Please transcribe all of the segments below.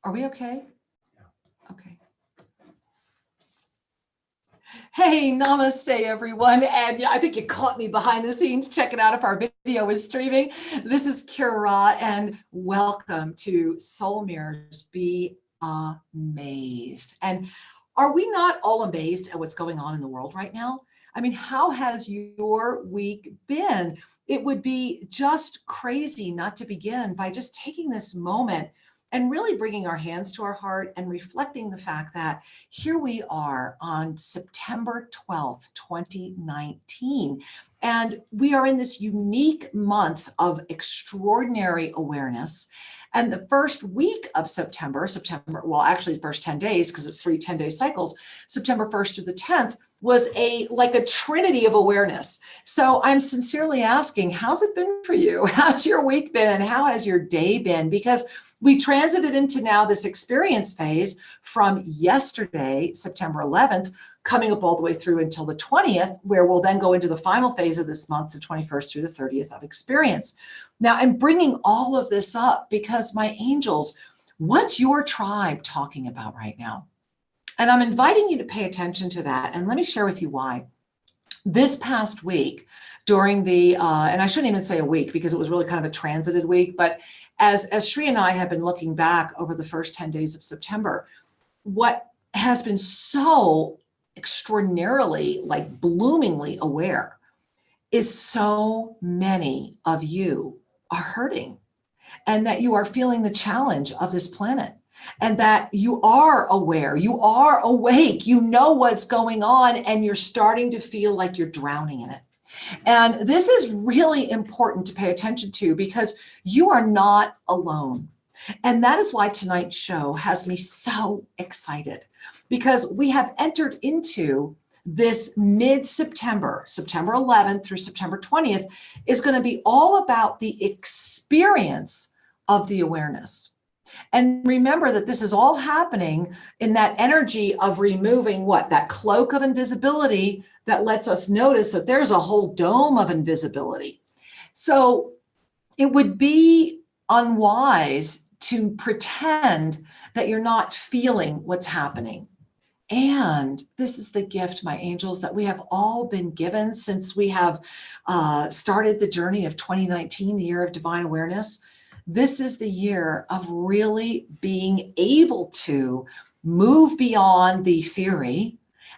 Are we okay? Okay. Hey, namaste, everyone. And yeah, I think you caught me behind the scenes. Check it out if our video is streaming. This is Kira, and welcome to Soul Mirrors. Be amazed. And are we not all amazed at what's going on in the world right now? I mean, how has your week been? It would be just crazy not to begin by just taking this moment and really bringing our hands to our heart and reflecting the fact that here we are on September 12th, 2019, and we are in this unique month of extraordinary awareness. And the first week of September, well, actually the first 10 days, because it's 3 10-day cycles, September 1st through the 10th, was like a trinity of awareness. So I'm sincerely asking, how's it been for you? How's your week been? And how has your day been? Because we transited into now this experience phase from yesterday, September 11th, coming up all the way through until the 20th, where we'll then go into the final phase of this month, the 21st through the 30th of experience. Now, I'm bringing all of this up because my angels, what's your tribe talking about right now? And I'm inviting you to pay attention to that. And let me share with you why. This past week, during the, and I shouldn't even say a week because it was really kind of a transited week, but as Shri and I have been looking back over the first 10 days of September, what has been so extraordinarily, like bloomingly aware is so many of you are hurting, and that you are feeling the challenge of this planet, and that you are aware, you are awake, you know what's going on, and you're starting to feel like you're drowning in it. And this is really important to pay attention to because you are not alone. And that is why tonight's show has me so excited, because we have entered into this mid-September, September 11th through September 20th, is going to be all about the experience of the awareness. And remember that this is all happening in that energy of removing what? That cloak of invisibility that lets us notice that there's a whole dome of invisibility. So it would be unwise to pretend that you're not feeling what's happening. And this is the gift, my angels, that we have all been given since we have started the journey of 2019, the year of divine awareness. This is the year of really being able to move beyond the theory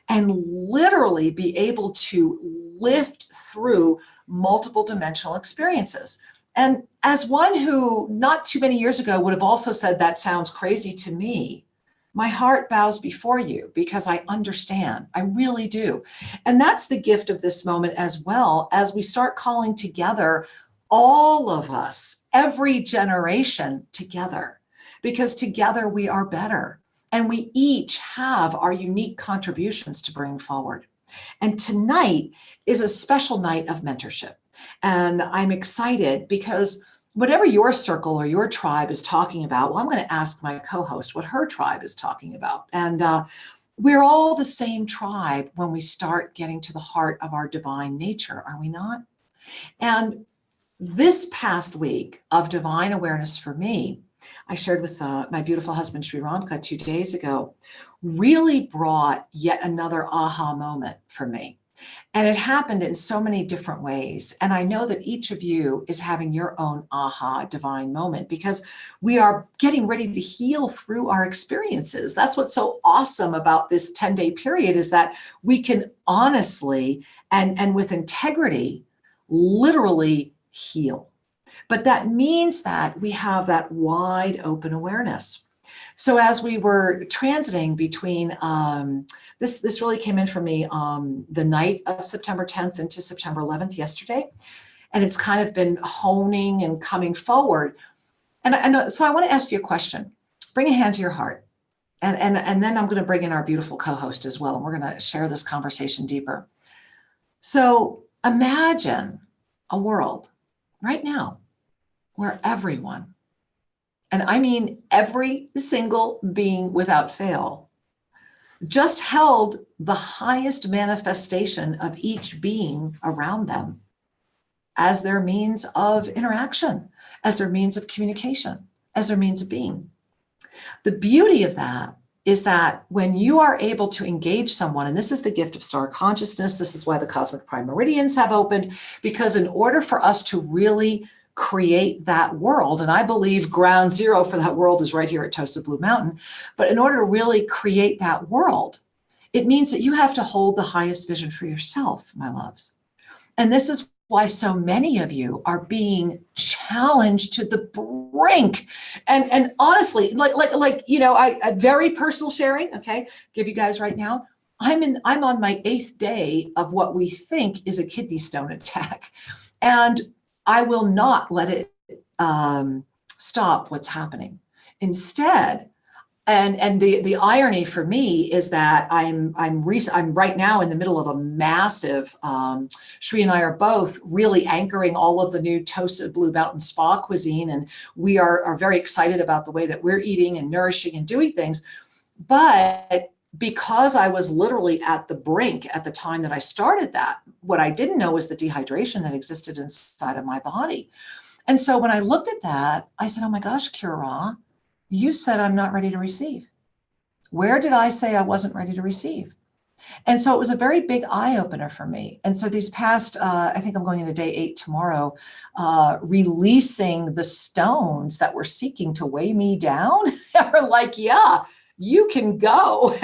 and literally be able to lift through multiple dimensional experiences. And as one who not too many years ago would have also said that sounds crazy to me, my heart bows before you because I understand. I really do. And that's the gift of this moment as well, as we start calling together all of us, every generation together, because together we are better. And we each have our unique contributions to bring forward. And tonight is a special night of mentorship. And I'm excited because whatever your circle or your tribe is talking about, well, I'm going to ask my co-host what her tribe is talking about. And we're all the same tribe when we start getting to the heart of our divine nature, are we not? And this past week of divine awareness for me, I shared with my beautiful husband, Sri Ramka, 2 days ago, really brought yet another aha moment for me. And it happened in so many different ways. And I know that each of you is having your own aha divine moment because we are getting ready to heal through our experiences. That's what's so awesome about this 10-day period, is that we can honestly and with integrity literally heal. But that means that we have that wide open awareness. So as we were transiting between, this really came in for me the night of September 10th into September 11th yesterday, and it's kind of been honing and coming forward. And so I want to ask you a question. Bring a hand to your heart, and then I'm going to bring in our beautiful co-host as well, and we're going to share this conversation deeper. So imagine a world right now where everyone, and I mean every single being without fail, just held the highest manifestation of each being around them as their means of interaction, as their means of communication, as their means of being. The beauty of that is that when you are able to engage someone, and this is the gift of star consciousness, this is why the cosmic prime meridians have opened, because in order for us to really create that world, and I believe ground zero for that world is right here at Tosa Blue Mountain, but in order to really create that world, it means that you have to hold the highest vision for yourself, my loves. And this is why so many of you are being challenged to the brink. And honestly, like you know, I very personal sharing, okay, give you guys right now. I'm on my 8th day of what we think is a kidney stone attack. And I will not let it stop what's happening. Instead, and the irony for me is that I'm right now in the middle of a massive, Shri and I are both really anchoring all of the new Tosa Blue Mountain spa cuisine, and we are very excited about the way that we're eating and nourishing and doing things. But because I was literally at the brink at the time that I started that, what I didn't know was the dehydration that existed inside of my body. And so when I looked at that, I said, oh my gosh, Kira, you said I'm not ready to receive. Where did I say I wasn't ready to receive? And so it was a very big eye opener for me. And so these past, I think I'm going into day 8 tomorrow, releasing the stones that were seeking to weigh me down. They were like, yeah, you can go.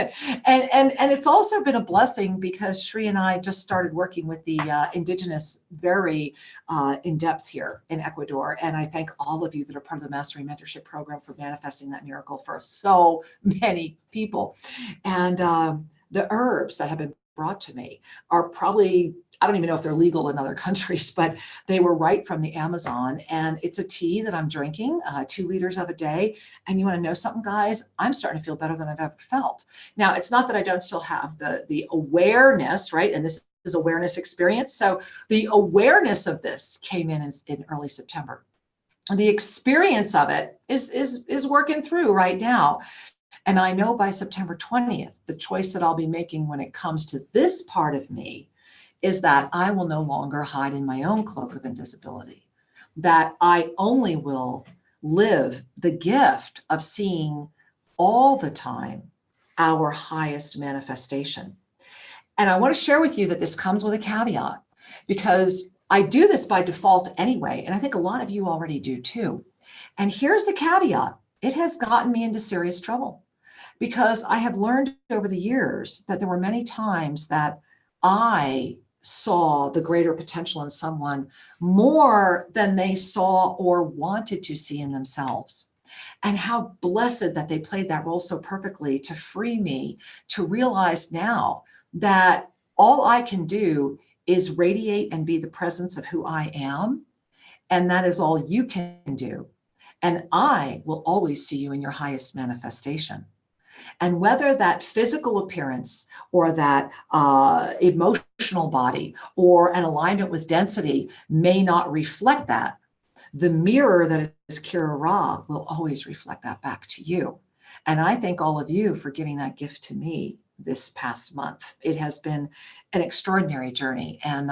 And it's also been a blessing because Shri and I just started working with the indigenous very in depth here in Ecuador. And I thank all of you that are part of the Mastery Mentorship program for manifesting that miracle for so many people. And the herbs that have been brought to me are probably, I don't even know if they're legal in other countries, but they were right from the Amazon. And it's a tea that I'm drinking 2 liters of a day. And you want to know something, guys? I'm starting to feel better than I've ever felt. Now, it's not that I don't still have the awareness, right? And this is awareness experience. So the awareness of this came in early September. The experience of it is working through right now. And I know by September 20th, the choice that I'll be making when it comes to this part of me is that I will no longer hide in my own cloak of invisibility, that I only will live the gift of seeing all the time our highest manifestation. And I want to share with you that this comes with a caveat, because I do this by default anyway, and I think a lot of you already do too. And here's the caveat. It has gotten me into serious trouble, because I have learned over the years that there were many times that I saw the greater potential in someone more than they saw or wanted to see in themselves. And how blessed that they played that role so perfectly to free me to realize now that all I can do is radiate and be the presence of who I am. And that is all you can do. And I will always see you in your highest manifestation. And whether that physical appearance or that emotional body or an alignment with density may not reflect that, the mirror that is Kira Ra will always reflect that back to you. And I thank all of you for giving that gift to me this past month. It has been an extraordinary journey, and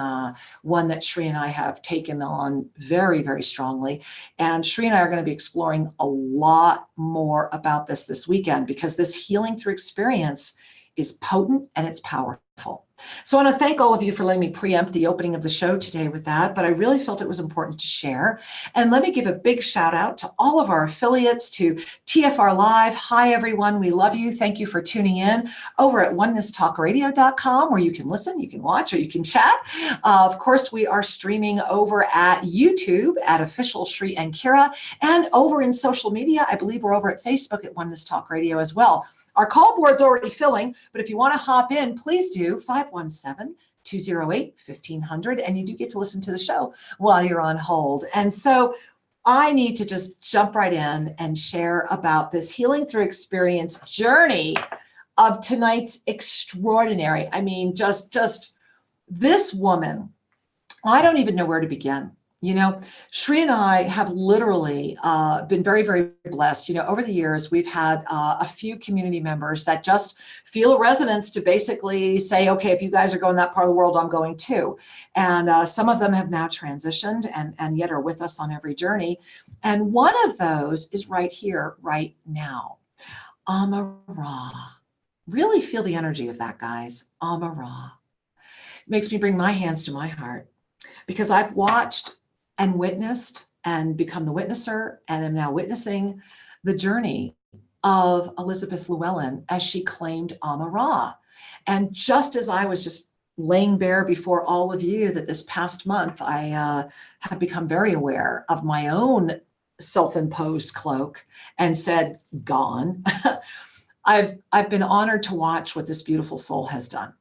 one that Shri and I have taken on very, very strongly. And Shri and I are going to be exploring a lot more about this weekend, because this healing through experience is potent and it's powerful. So I want to thank all of you for letting me preempt the opening of the show today with that, but I really felt it was important to share. And let me give a big shout out to all of our affiliates, to TFR Live. Hi, everyone. We love you. Thank you for tuning in over at onenesstalkradio.com, where you can listen, you can watch, or you can chat. Of course, we are streaming over at YouTube at Official Shri and Kira, and over in social media. I believe we're over at Facebook at Oneness Talk Radio as well. Our call board's already filling, but if you want to hop in, please do 517-208-1500. And you do get to listen to the show while you're on hold. And so I need to just jump right in and share about this healing through experience journey of tonight's extraordinary. I mean, just this woman, I don't even know where to begin. You know, Shri and I have literally been very, very blessed. You know, over the years, we've had a few community members that just feel a resonance to basically say, okay, if you guys are going that part of the world, I'm going too. And some of them have now transitioned and yet are with us on every journey. And one of those is right here, right now. AmaRa. Really feel the energy of that, guys. AmaRa. Makes me bring my hands to my heart because I've watched and witnessed and become the witnesser and am now witnessing the journey of Elizabeth Llewellyn as she claimed AmaRa. And just as I was just laying bare before all of you that this past month, I have become very aware of my own self-imposed cloak and said, gone. I've been honored to watch what this beautiful soul has done.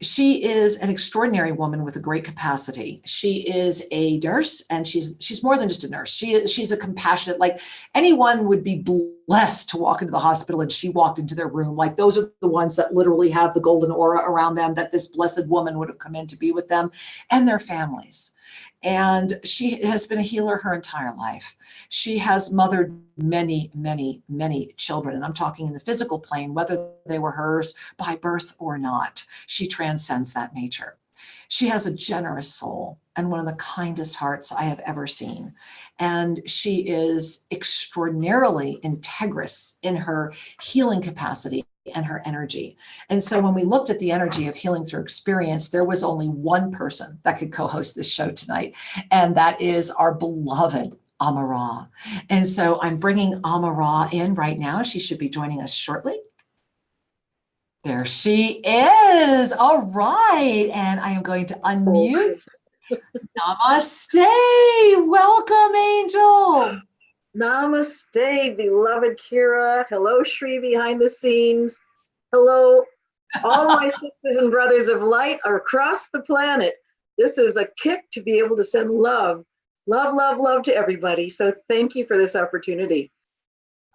She is an extraordinary woman with a great capacity. She is a nurse, and she's more than just a nurse. She's a compassionate, like anyone would be blessed to walk into the hospital and she walked into their room. Like those are the ones that literally have the golden aura around them, that this blessed woman would have come in to be with them and their families. And she has been a healer her entire life. She has mothered many, many, many children. And I'm talking in the physical plane, whether they were hers by birth or not. She transcends that nature. She has a generous soul and one of the kindest hearts I have ever seen. And she is extraordinarily integrous in her healing capacity and her energy. And so when we looked at the energy of healing through experience, there was only one person that could co-host this show tonight, and that is our beloved AmaRa. And so I'm bringing AmaRa in right now. She should be joining us shortly. There she is. All right. And I am going to unmute. Namaste. Welcome, Angel. Namaste, beloved Kira. Hello, Shri behind the scenes. Hello, all my sisters and brothers of light across the planet. This is a kick to be able to send love, love, love, love to everybody. So thank you for this opportunity.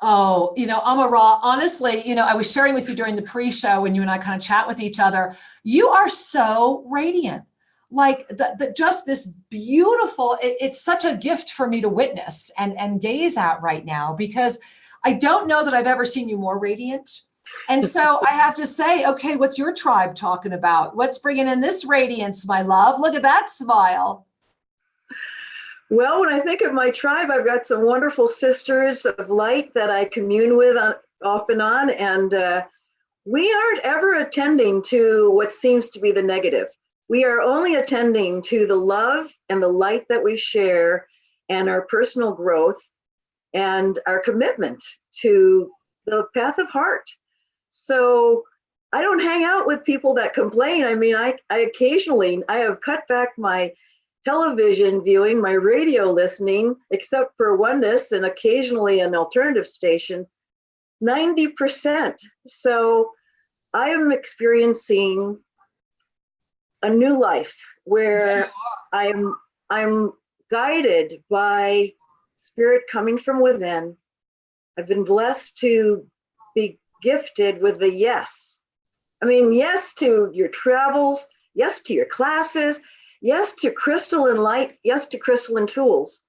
Oh, you know, AmaRa, honestly, you know, I was sharing with you during the pre-show when you and I kind of chat with each other. You are so radiant. Like just this beautiful, it's such a gift for me to witness and gaze at right now, because I don't know that I've ever seen you more radiant. And so I have to say, okay, what's your tribe talking about? What's bringing in this radiance, my love? Look at that smile. Well, when I think of my tribe, I've got some wonderful sisters of light that I commune with off and on. And we aren't ever attending to what seems to be the negative. We are only attending to the love and the light that we share and our personal growth and our commitment to the path of heart. So I don't hang out with people that complain. I mean, I occasionally, I have cut back my television viewing, my radio listening, except for Oneness and occasionally an alternative station, 90%. So I am experiencing a new life where I'm guided by spirit coming from within. I've been blessed to be gifted with the yes. I mean, yes to your travels, yes to your classes, yes to crystal and light, yes to crystal and tools.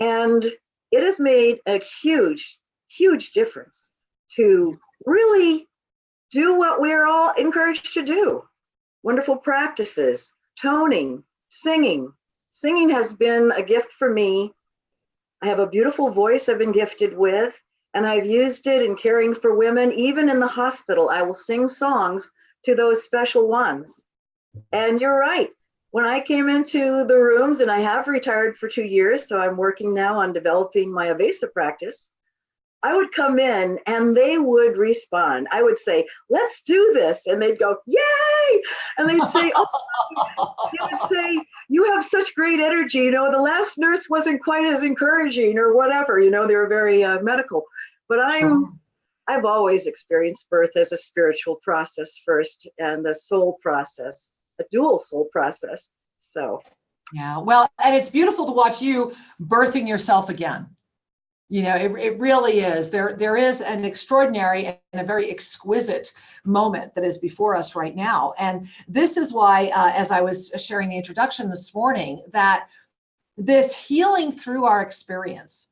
And it has made a huge, huge difference to really do what we're all encouraged to do. Wonderful practices, toning, singing. Singing has been a gift for me. I have a beautiful voice I've been gifted with, and I've used it in caring for women. Even in the hospital, I will sing songs to those special ones. And you're right. When I came into the rooms, and I have retired for 2 years, so I'm working now on developing my Avesa practice, I would come in and they would respond. I would say, let's do this. And they'd go, yay. And they'd say, you have such great energy. You know, the last nurse wasn't quite as encouraging or whatever, you know, they were very medical. But I've always experienced birth as a spiritual process first and a soul process, a dual soul process. So. Yeah, well, and it's beautiful to watch you birthing yourself again. You know, it really is. There is an extraordinary and a very exquisite moment that is before us right now. And this is why, as I was sharing the introduction this morning, that this healing through our experience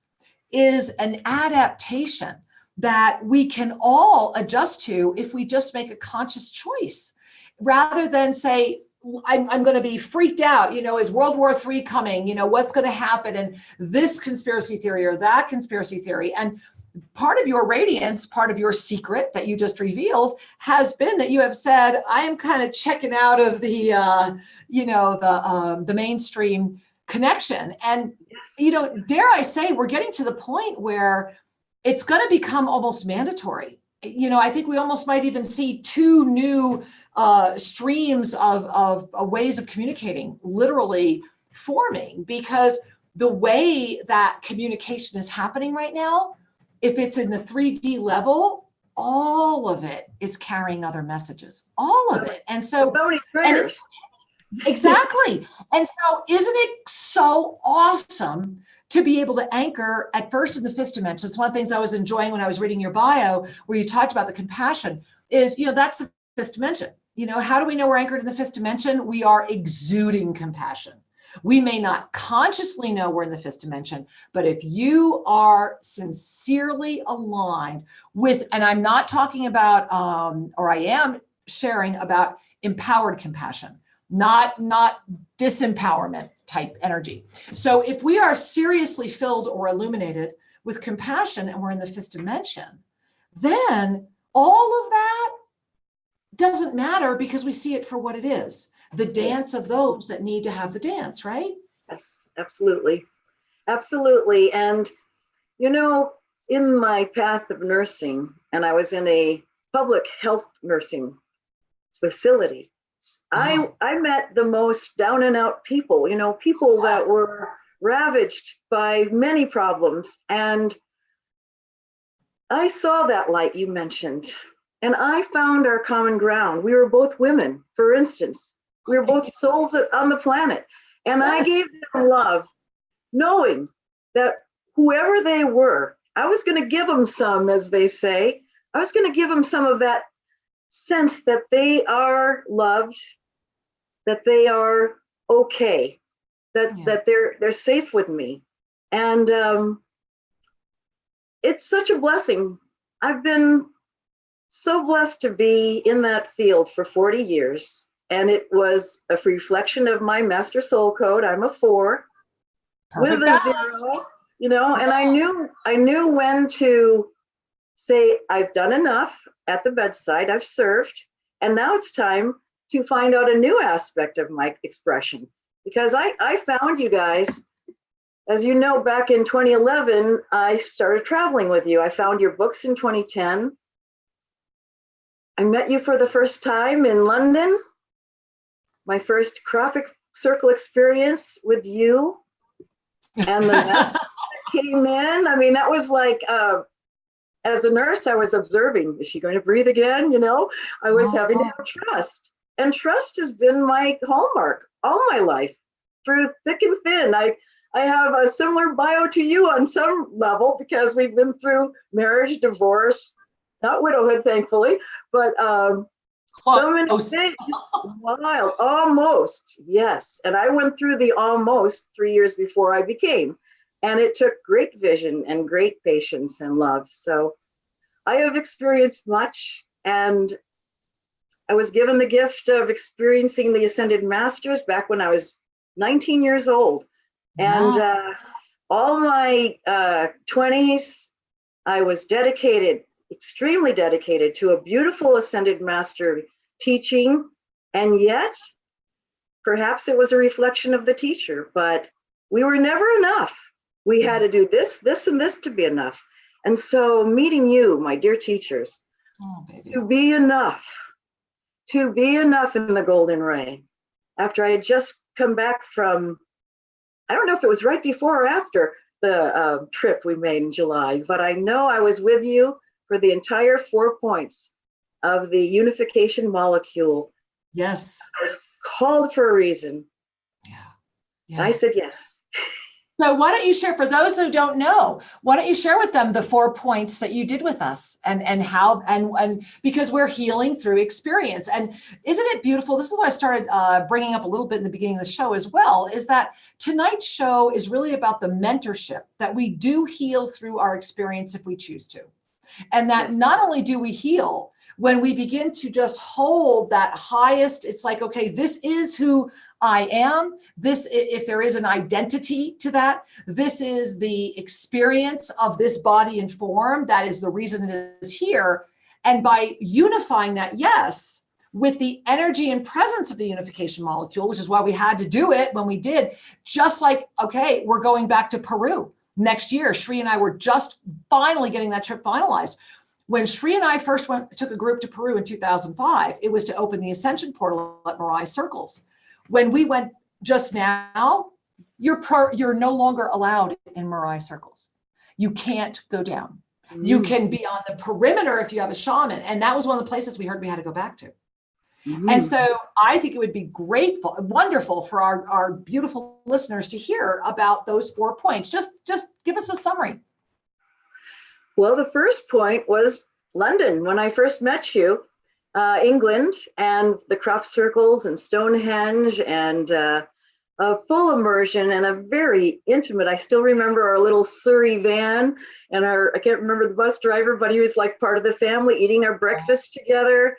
is an adaptation that we can all adjust to if we just make a conscious choice, rather than say, I'm going to be freaked out, is World War III coming? What's going to happen? And this conspiracy theory or that conspiracy theory. And part of your radiance, part of your secret that you just revealed has been that you have said, I am kind of checking out of the, the mainstream connection. And, dare I say, we're getting to the point where it's going to become almost mandatory. I think we almost might even see two new streams of ways of communicating literally forming, because the way that communication is happening right now, if it's in the 3D level, all of it is carrying other messages, all of it. And so, exactly. And so isn't it so awesome to be able to anchor at first in the fifth dimension? It's one of the things I was enjoying when I was reading your bio, where you talked about the compassion is, that's the fifth dimension. How do we know we're anchored in the fifth dimension? We are exuding compassion. We may not consciously know we're in the fifth dimension, but if you are sincerely aligned with, and I'm not talking about, or I am sharing about empowered compassion, not disempowerment type energy. So if we are seriously filled or illuminated with compassion and we're in the fifth dimension, then all of that doesn't matter, because we see it for what it is. The dance of those that need to have the dance, right? Yes, absolutely. Absolutely. And, in my path of nursing, and I was in a public health nursing facility, I met the most down and out people, people that were ravaged by many problems. And I saw that light you mentioned, and I found our common ground. We were both women, for instance. We were both souls on the planet. And I gave them love, knowing that whoever they were, I was going to give them some, as they say, I was going to give them some of that sense that they are loved, that they are okay, that they're safe with me. And it's such a blessing. I've been so blessed to be in that field for 40 years. And it was a reflection of my master soul code. I'm a 4. Perfect with a balance. 0, and I knew when to say, I've done enough at the bedside, I've served, and now it's time to find out a new aspect of my expression. Because I found you guys, as you know, back in 2011, I started traveling with you. I found your books in 2010. I met you for the first time in London. My first crop circle experience with you, and the message that came in. I mean, that was like, as a nurse, I was observing, is she going to breathe again? I was having to have trust. And trust has been my hallmark all my life, through thick and thin. I have a similar bio to you on some level, because we've been through marriage, divorce, not widowhood, thankfully, but so many things, wild, almost, yes. And I went through the almost 3 years before I became. And it took great vision and great patience and love. So I have experienced much, and I was given the gift of experiencing the Ascended Masters back when I was 19 years old. And all my 20s, I was dedicated, extremely dedicated to a beautiful Ascended Master teaching. And yet, perhaps it was a reflection of the teacher, but we were never enough. We had to do this, this, and this to be enough. And so meeting you, my dear teachers, to be enough in the golden ray, after I had just come back from, I don't know if it was right before or after the trip we made in July, but I know I was with you for the entire 4 points of the unification molecule. Yes. I was called for a reason. Yeah. I said yes. So why don't you share, for those who don't know, why don't you share with them the 4 points that you did with us and how, and because we're healing through experience. And isn't it beautiful? This is what I started bringing up a little bit in the beginning of the show as well, is that tonight's show is really about the mentorship, that we do heal through our experience if we choose to. And that not only do we heal, when we begin to just hold that highest, it's like, okay, this is who I am. This, if there is an identity to that, this is the experience of this body and form. That is the reason it is here. And by unifying that, yes, with the energy and presence of the unification molecule, which is why we had to do it when we did, just like, okay, we're going back to Peru next year. Shri and I were just finally getting that trip finalized. When Shri and I first took a group to Peru in 2005, it was to open the Ascension portal at Morai Circles. When we went just now, you're no longer allowed in Morai Circles. You can't go down. You can be on the perimeter if you have a shaman. And that was one of the places we heard we had to go back to. And so I think it would be wonderful for our beautiful listeners to hear about those 4 points. Just give us a summary. Well, the first point was London. When I first met you, England, and the crop circles and Stonehenge, and a full immersion and a very intimate. I still remember our little Surrey van, and I can't remember the bus driver, but he was like part of the family, eating our breakfast together,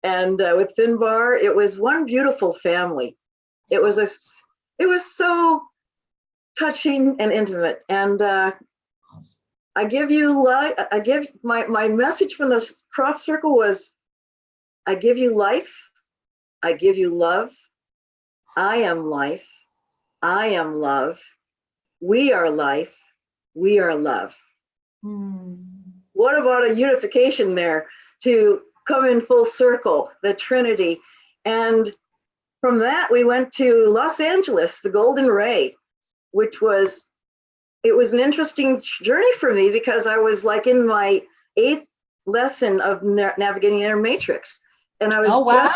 and with Finbar. It was one beautiful family. It was so touching and intimate. And I give you life. I give my message from the crop circle was, I give you life. I give you love. I am life. I am love. We are life. We are love. What about a unification there to come in full circle, the Trinity? And from that, we went to Los Angeles, the Golden Ray, which was, it was an interesting journey for me because I was like in my 8th lesson of navigating the inner matrix. And I was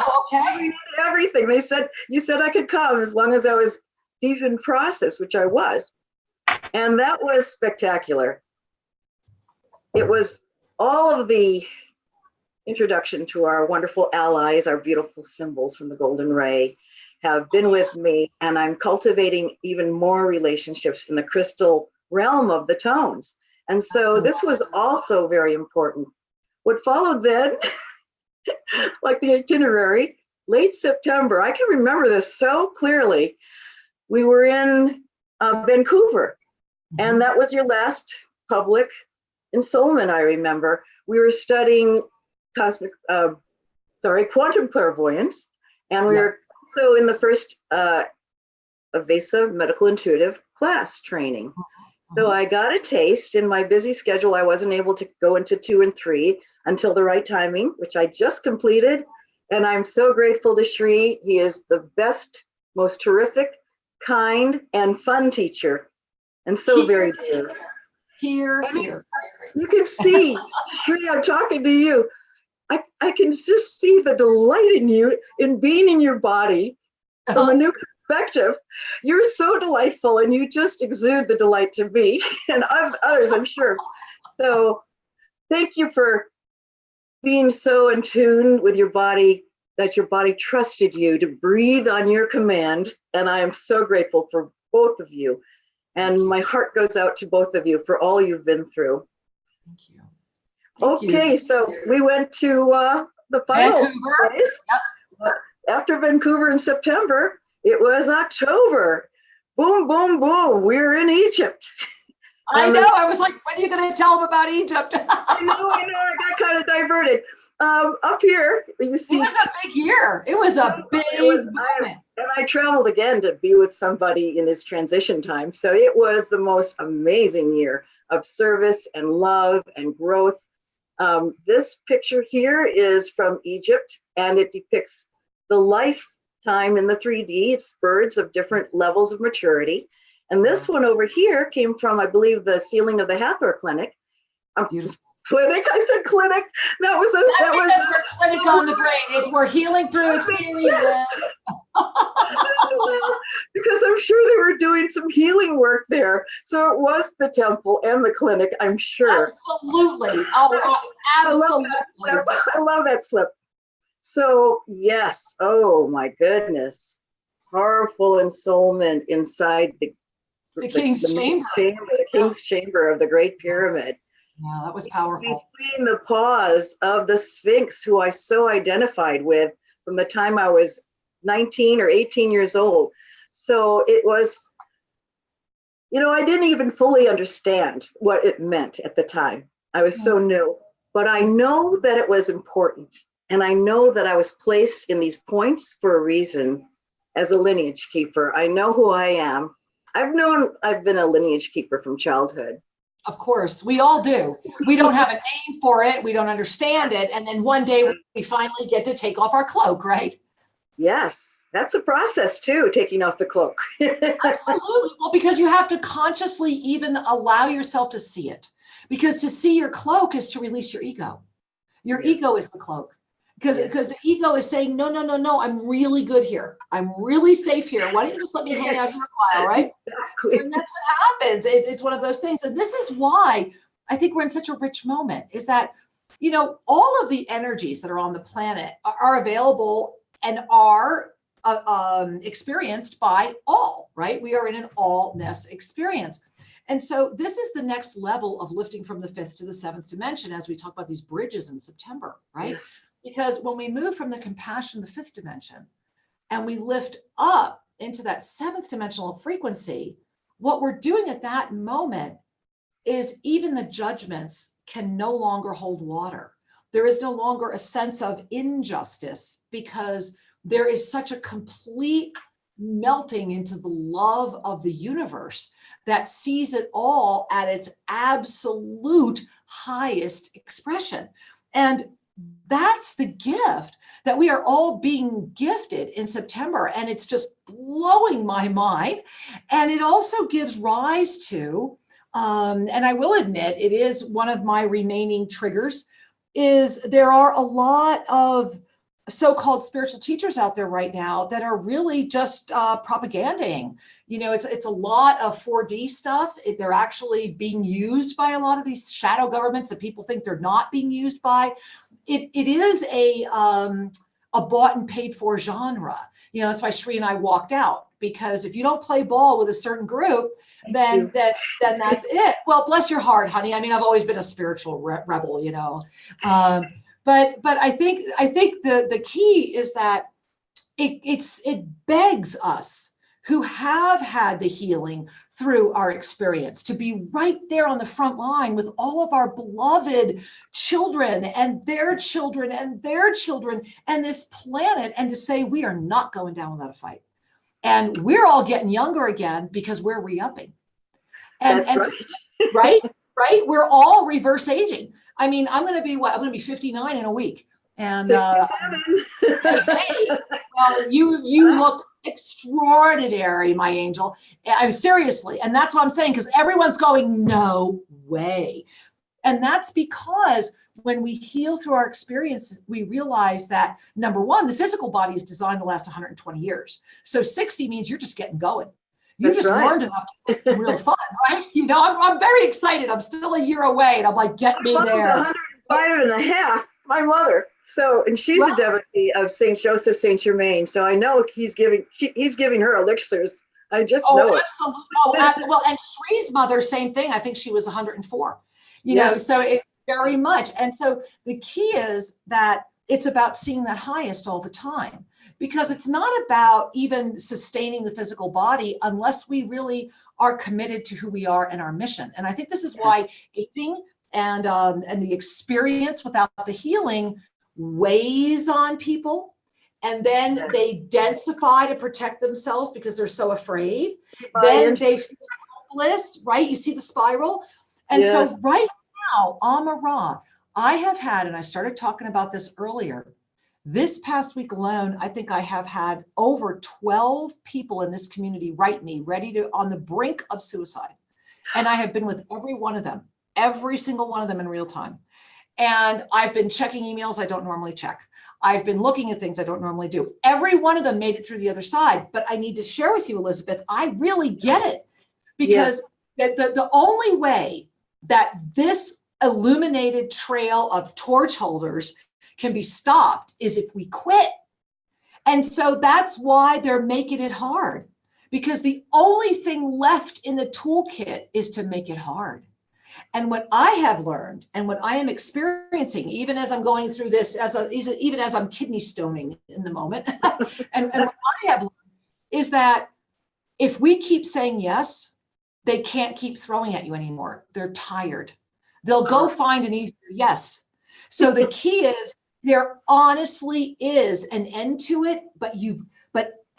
everything. They said, you said I could come as long as I was deep in process, which I was. And that was spectacular. It was all of the introduction to our wonderful allies, our beautiful symbols from the Golden Ray have been with me, and I'm cultivating even more relationships in the crystal realm of the tones. And so this was also very important. What followed then, like the itinerary, late September, I can remember this so clearly. We were in Vancouver, and that was your last public ensoulment, I remember. We were studying quantum clairvoyance, and we were also in the first Avesa medical intuitive class training. So I got a taste. In my busy schedule, I wasn't able to go into 2 and 3 until the right timing, which I just completed. And I'm so grateful to Shri. He is the best, most terrific, kind, and fun teacher. And so very dear. Here. You can see, Shri, I'm talking to you. I can just see the delight in you, in being in your body from a new perspective. You're so delightful, and you just exude the delight to me and others, I'm sure. So thank you for being so in tune with your body, that your body trusted you to breathe on your command. And I am so grateful for both of you. And my heart goes out to both of you for all you've been through. Thank you. Okay, so we went to the final place. After Vancouver in September, it was October. Boom, boom, boom. We're in Egypt. I know. I was like, when are you going to tell them about Egypt? I know. I got kind of diverted. Up here, you see. It was a big year. It was a big moment. And I traveled again to be with somebody in this transition time. So it was the most amazing year of service and love and growth. This picture here is from Egypt, and it depicts the lifetime in the 3D. It's birds of different levels of maturity. And this one over here came from, I believe, the ceiling of the Hathor Clinic. Beautiful. Clinic? I said clinic. That was because we're clinic on the brain. We're healing through experience. Because I'm sure they were doing some healing work there. So it was the temple and the clinic, I'm sure. Absolutely. Oh, absolutely. I love that slip. So yes, oh my goodness. Powerful ensoulment inside The King's Chamber. The King's Chamber of the Great Pyramid. Yeah, that was powerful. Between the paws of the Sphinx, who I so identified with from the time I was 19 or 18 years old. So it was, I didn't even fully understand what it meant at the time. I was so new, but I know that it was important. And I know that I was placed in these points for a reason as a lineage keeper. I know who I am. I've been a lineage keeper from childhood. Of course, we all do. We don't have a name for it. We don't understand it. And then one day we finally get to take off our cloak, right? Yes, that's a process too, taking off the cloak. Absolutely. Well, because you have to consciously even allow yourself to see it. Because to see your cloak is to release your ego. Your ego is the cloak. Because the ego is saying, no, I'm really good here. I'm really safe here. Why don't you just let me hang out here a while, right? Exactly. And that's what happens. It's one of those things. And this is why I think we're in such a rich moment, is that, all of the energies that are on the planet are available and are experienced by all, right? We are in an allness experience. And so this is the next level of lifting from the fifth to the seventh dimension as we talk about these bridges in September, right? Yeah. Because when we move from the compassion, the fifth dimension, and we lift up into that seventh dimensional frequency, what we're doing at that moment is even the judgments can no longer hold water. There is no longer a sense of injustice because there is such a complete melting into the love of the universe that sees it all at its absolute highest expression. And that's the gift that we are all being gifted in September. And it's just blowing my mind. And it also gives rise to, and I will admit, it is one of my remaining triggers, is there are a lot of so-called spiritual teachers out there right now that are really just propaganding. It's a lot of 4D stuff. They're actually being used by a lot of these shadow governments that people think they're not being used by. It is a bought and paid for genre. That's why Sri and I walked out, because if you don't play ball with a certain group, then that's it. Well, bless your heart, honey. I mean, I've always been a spiritual rebel, But I think the key is that it begs us who have had the healing through our experience to be right there on the front line with all of our beloved children and their children and their children and this planet, and to say we are not going down without a fight. And we're all getting younger again because we're re-upping. And right. Right? We're all reverse aging. I mean, I'm going to be 59 in a week. And 67. hey, well, you look extraordinary, my angel. I'm seriously. And that's what I'm saying, because everyone's going, no way. And that's because when we heal through our experience, we realize that, number one, the physical body is designed to last 120 years. So 60 means you're just getting going. You That's just right. learned enough to have some real fun, right? I'm very excited. I'm still a year away, and I'm like, get me there. 105 and a half, my mother. So, and she's a devotee of Saint Joseph Saint Germain. So I know he's giving her elixirs. I just know it. Absolutely. Well, and Sri's mother, same thing. I think she was 104. So it very much. And so the key is that it's about seeing that highest all the time, because it's not about even sustaining the physical body unless we really are committed to who we are and our mission. And I think this is why aging and the experience without the healing weighs on people. And then they densify to protect themselves because they're so afraid. Then they feel helpless, right? You see the spiral. And so right now, AmaRa, I have had, and I started talking about this earlier, this past week alone, I think I have had over 12 people in this community write me on the brink of suicide. And I have been with every one of them, every single one of them in real time. And I've been checking emails I don't normally check. I've been looking at things I don't normally do. Every one of them made it through the other side. But I need to share with you, Elizabeth, I really get it. Because the only way that this illuminated trail of torch holders can be stopped is if we quit. And so that's why they're making it hard, because the only thing left in the toolkit is to make it hard. And what I have learned and what I am experiencing, even as I'm going through this, even as I'm kidney stoning in the moment, and what I have learned is that if we keep saying yes, they can't keep throwing at you anymore. They're tired. They'll go find an easier yes. So the key is, there honestly is an end to it, but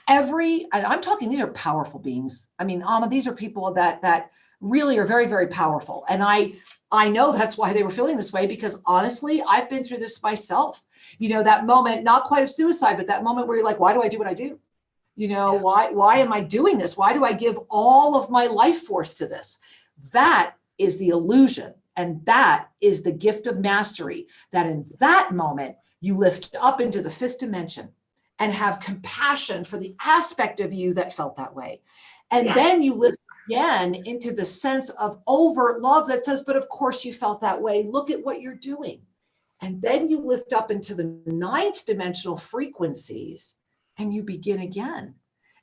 I'm talking, these are powerful beings. I mean, Ama, these are people that really are very, very powerful. And I know that's why they were feeling this way, because honestly, I've been through this myself. You know, that moment, not quite of suicide, but that moment where you're like, why do I do what I do? You know, why am I doing this? Why do I give all of my life force to this? That is the illusion. And that is the gift of mastery, that in that moment, you lift up into the fifth dimension and have compassion for the aspect of you that felt that way. And then you lift again into the sense of overt love that says, but of course you felt that way. Look at what you're doing. And then you lift up into the ninth dimensional frequencies and you begin again.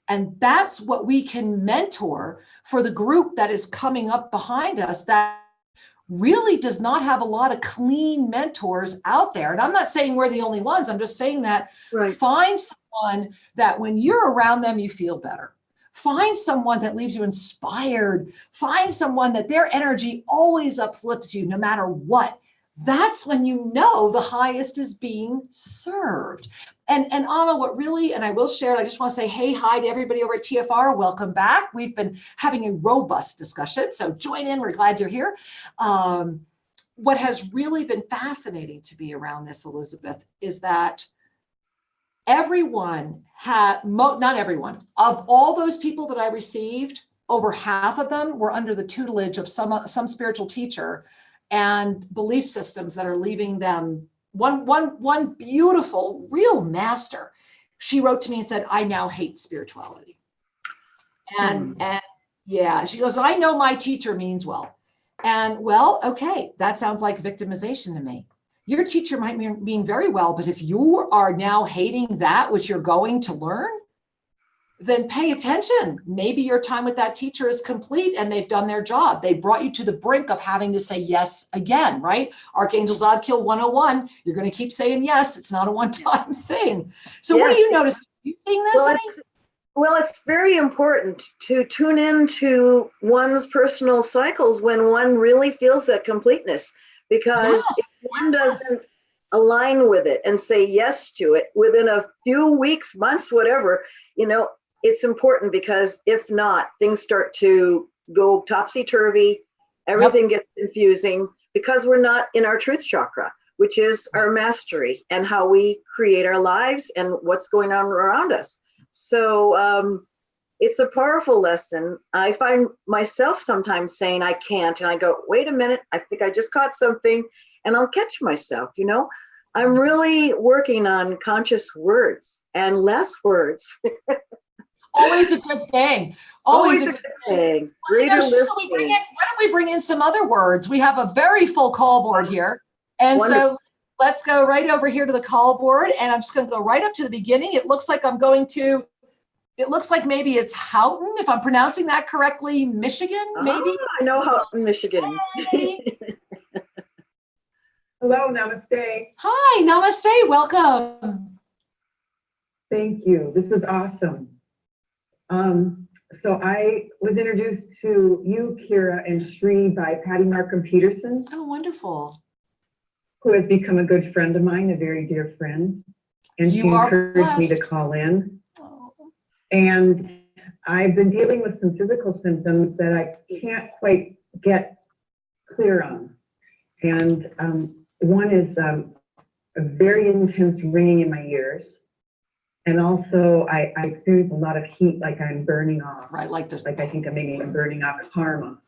And that's what we can mentor for the group that is coming up behind us, that really does not have a lot of clean mentors out there. And I'm not saying we're the only ones. I'm just saying that find someone that when you're around them, you feel better. Find someone that leaves you inspired. Find someone that their energy always uplifts you no matter what. That's when you know the highest is being served. And Anna, what really, and I will share, I just want to say, hey, hi to everybody over at TFR. Welcome back. We've been having a robust discussion, so join in. We're glad you're here. What has really been fascinating to me around this, Elizabeth, is that everyone not everyone, of all those people that I received, over half of them were under the tutelage of some spiritual teacher and belief systems that are leaving them. One beautiful, real master, she wrote to me and said, I now hate spirituality. And yeah, she goes, I know my teacher means well. And well, okay, that sounds like victimization to me. Your teacher might mean very well, but if you are now hating that which you're going to learn, then pay attention. Maybe your time with that teacher is complete and they've done their job. They brought you to the brink of having to say yes again, right? Archangel Zodkill 101, you're going to keep saying yes. It's not a one-time thing. So what do you notice? Are you seeing this? Well, it's very important to tune into one's personal cycles when one really feels that completeness, because if one doesn't align with it and say yes to it within a few weeks, months, whatever, you know, it's important, because if not, things start to go topsy-turvy. Everything gets confusing because we're not in our truth chakra, which is our mastery and how we create our lives and what's going on around us. So it's a powerful lesson. I find myself sometimes saying I can't, and I go, wait a minute, I think I just caught something, and I'll catch myself, you know. I'm really working on conscious words and less words. Always a good thing. Always a good thing. Greater listening. Why don't we bring in some other words? We have a very full call board here. And so let's go right over here to the call board. And I'm just going to go right up to the beginning. It looks like it looks like maybe it's Houghton, if I'm pronouncing that correctly, Michigan, maybe? I know Houghton, Michigan. Hey. Hello, namaste. Hi, namaste, welcome. Thank you, this is awesome. So I was introduced to you, Kira, and Shri by Patty Markham Peterson. Oh, wonderful. Who has become a good friend of mine, a very dear friend. And she encouraged me to call in. Oh. And I've been dealing with some physical symptoms that I can't quite get clear on. And one is a very intense ringing in my ears. And also I experience a lot of heat, like I'm burning off. Right, like I think maybe I'm burning off karma.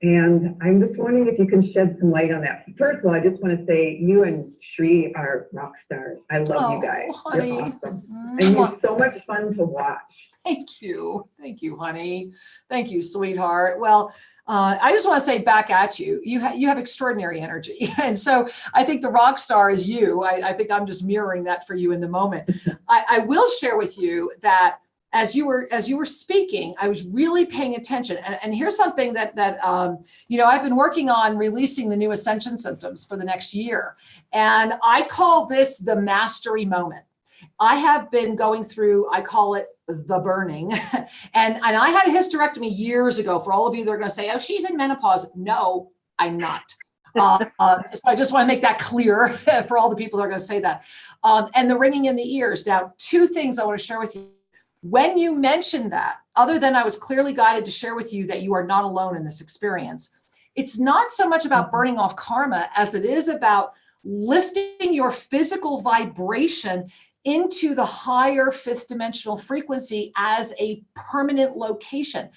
And I'm just wondering if you can shed some light on that. First of all, I just want to say you and Sri are rock stars. I love you guys. Honey. You're awesome. And you're so much fun to watch. Thank you. Thank you, honey. Thank you, sweetheart. Well, I just want to say back at you, you have extraordinary energy. And so I think the rock star is you. I think I'm just mirroring that for you in the moment. I will share with you that as you were speaking, I was really paying attention. And here's something that I've been working on releasing the new ascension symptoms for the next year. And I call this the mastery moment. I have been going through, I call it the burning. and I had a hysterectomy years ago. For all of you that are going to say, oh, she's in menopause. No, I'm not. So I just want to make that clear for all the people that are going to say that. And the ringing in the ears. Now, two things I want to share with you. When you mentioned that, other than I was clearly guided to share with you that you are not alone in this experience, it's not so much about burning off karma as it is about lifting your physical vibration into the higher fifth dimensional frequency as a permanent location.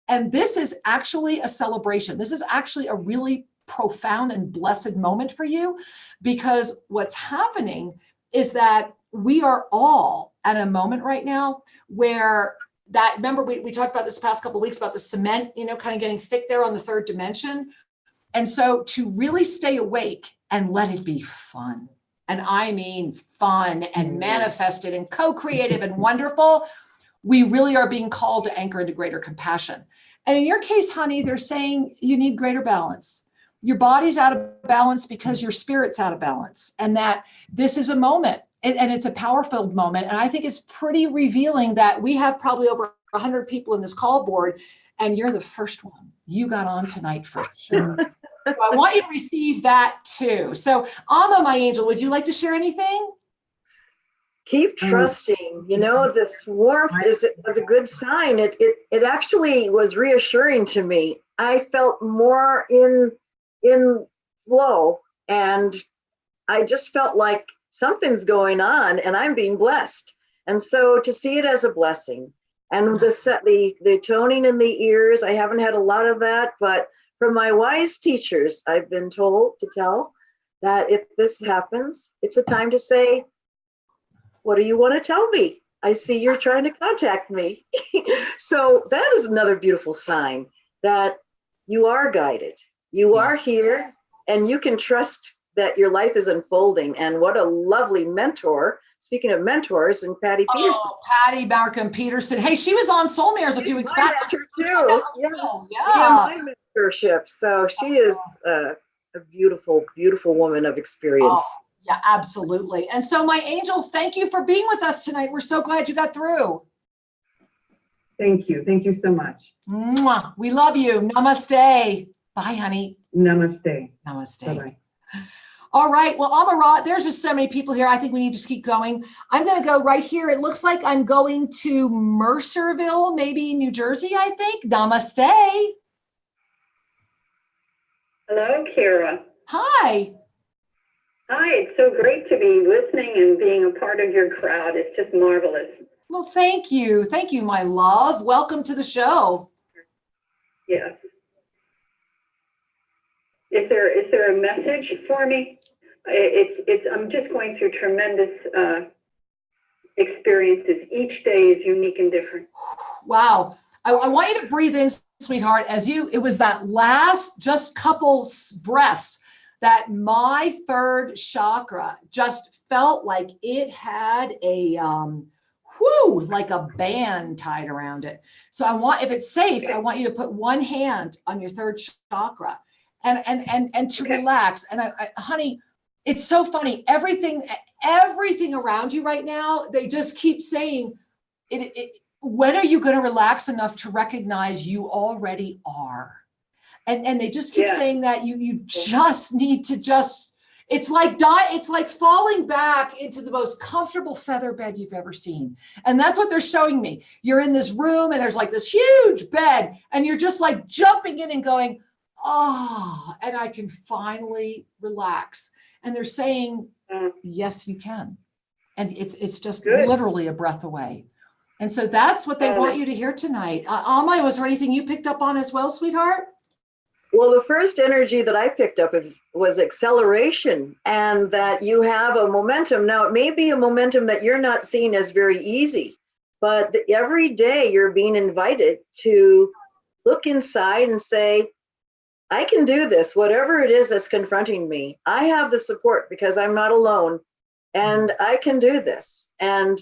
And this is actually a celebration. This is actually a really profound and blessed moment for you, because what's happening is that we are all at a moment right now where that, remember we talked about this past couple of weeks about the cement, kind of getting thick there on the third dimension. And so to really stay awake and let it be fun, and I mean fun and manifested and co-creative and wonderful, we really are being called to anchor into greater compassion. And in your case, honey, they're saying you need greater balance. Your body's out of balance because your spirit's out of balance, and that this is a moment. And it's a power-filled moment. And I think it's pretty revealing that we have probably over 100 people in this call board, and you're the first one. You got on tonight for sure. So I want you to receive that too. So Ama, my angel, would you like to share anything? Keep trusting. This warmth is a good sign. It actually was reassuring to me. I felt more in flow, and I just felt like something's going on and I'm being blessed. And so to see it as a blessing, and the toning in the ears, I haven't had a lot of that, but from my wise teachers, I've been told to tell that if this happens, it's a time to say, what do you want to tell me? I see you're trying to contact me. So that is another beautiful sign that you are guided. You are here, and you can trust that your life is unfolding. And what a lovely mentor. Speaking of mentors, and Patty Peterson. Oh, Patty Markham Peterson. Hey, she was on Soul Mirrors a few weeks back. Too. My mentorship. So she is a beautiful, beautiful woman of experience. Oh, yeah, absolutely. And so my angel, thank you for being with us tonight. We're so glad you got through. Thank you. Thank you so much. Mwah. We love you. Namaste. Bye, honey. Namaste. Namaste. Bye-bye. All right. Well, AmaRa, there's just so many people here. I think we need to just keep going. I'm going to go right here. It looks like I'm going to Mercerville, maybe New Jersey, I think. Namaste. Hello, Kira. Hi. Hi. It's so great to be listening and being a part of your crowd. It's just marvelous. Well, thank you. Thank you, my love. Welcome to the show. Yes. Is there a message for me? I'm just going through tremendous experiences. Each day is unique and different. Wow. I want you to breathe in, sweetheart, it was that last just couple breaths that my third chakra just felt like it had a, like a band tied around it. So if it's safe, I want you to put one hand on your third chakra and to relax. And honey, it's so funny. Everything around you right now, they just keep saying, when are you going to relax enough to recognize you already are? And they just keep saying that you just need to it's like falling back into the most comfortable feather bed you've ever seen. And that's what they're showing me. You're in this room and there's like this huge bed and you're just like jumping in and going, oh, and I can finally relax. And they're saying, yes, you can. And it's just literally a breath away. And so that's what they want you to hear tonight. Ama, was there anything you picked up on as well, sweetheart? Well, the first energy that I picked up was acceleration, and that you have a momentum. Now, it may be a momentum that you're not seeing as very easy, but every day you're being invited to look inside and say, I can do this, whatever it is that's confronting me. I have the support because I'm not alone, and I can do this. And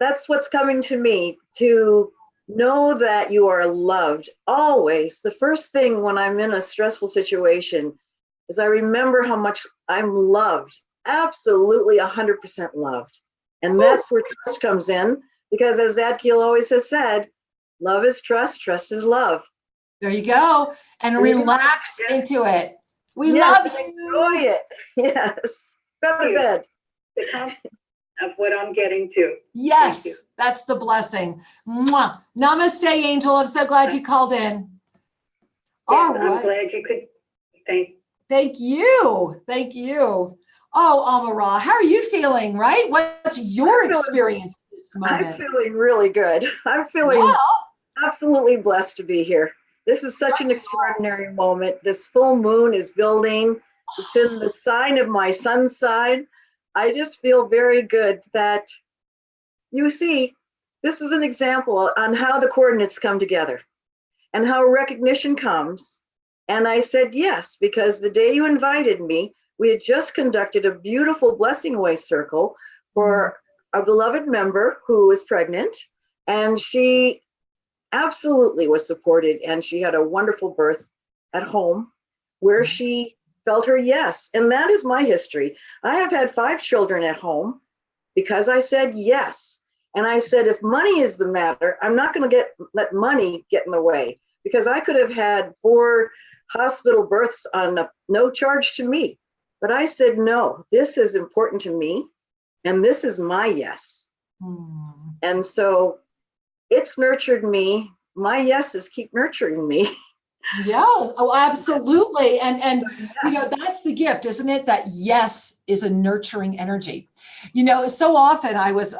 that's what's coming to me, to know that you are loved always. The first thing when I'm in a stressful situation is I remember how much I'm loved, absolutely 100% loved. And that's where trust comes in, because as Zadkiel always has said, love is trust, trust is love. There you go. And relax into it. We love you. Enjoy it. Yes. Go to bed. Of what I'm getting to. Yes, that's the blessing. Mwah. Namaste, Angel. I'm so glad you called in. Yes, I'm glad you could. Thank you. Thank you. Oh, AmaRa, how are you feeling, right? What's your experience at this moment? I'm feeling really good. I'm feeling absolutely blessed to be here. This is such an extraordinary moment. This full moon is building. It's in the sign of my sun's side. I just feel very good that, you see, this is an example on how the coordinates come together and how recognition comes. And I said yes, because the day you invited me, we had just conducted a beautiful blessing away circle for a beloved member who was pregnant, and she absolutely was supported, and she had a wonderful birth at home where she felt her yes. And that is my history. I have had 5 children at home because I said yes. And I said, if money is the matter, I'm not going to let money get in the way, because I could have had 4 hospital births on no charge to me. But I said, no, this is important to me, and this is my yes. And so it's nurtured me. My yeses keep nurturing me. Yeah, oh, absolutely. And you know, that's the gift, isn't it? That yes is a nurturing energy. You know, so often I was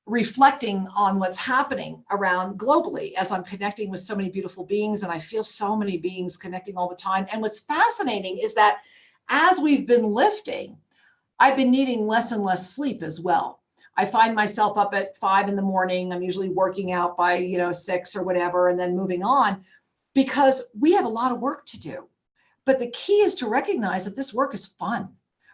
reflecting on what's happening around globally as I'm connecting with so many beautiful beings, and I feel so many beings connecting all the time. And what's fascinating is that as we've been lifting, I've been needing less and less sleep as well. I find myself up at 5 in the morning. I'm usually working out by 6 or whatever, and then moving on, because we have a lot of work to do. But the key is to recognize that this work is fun,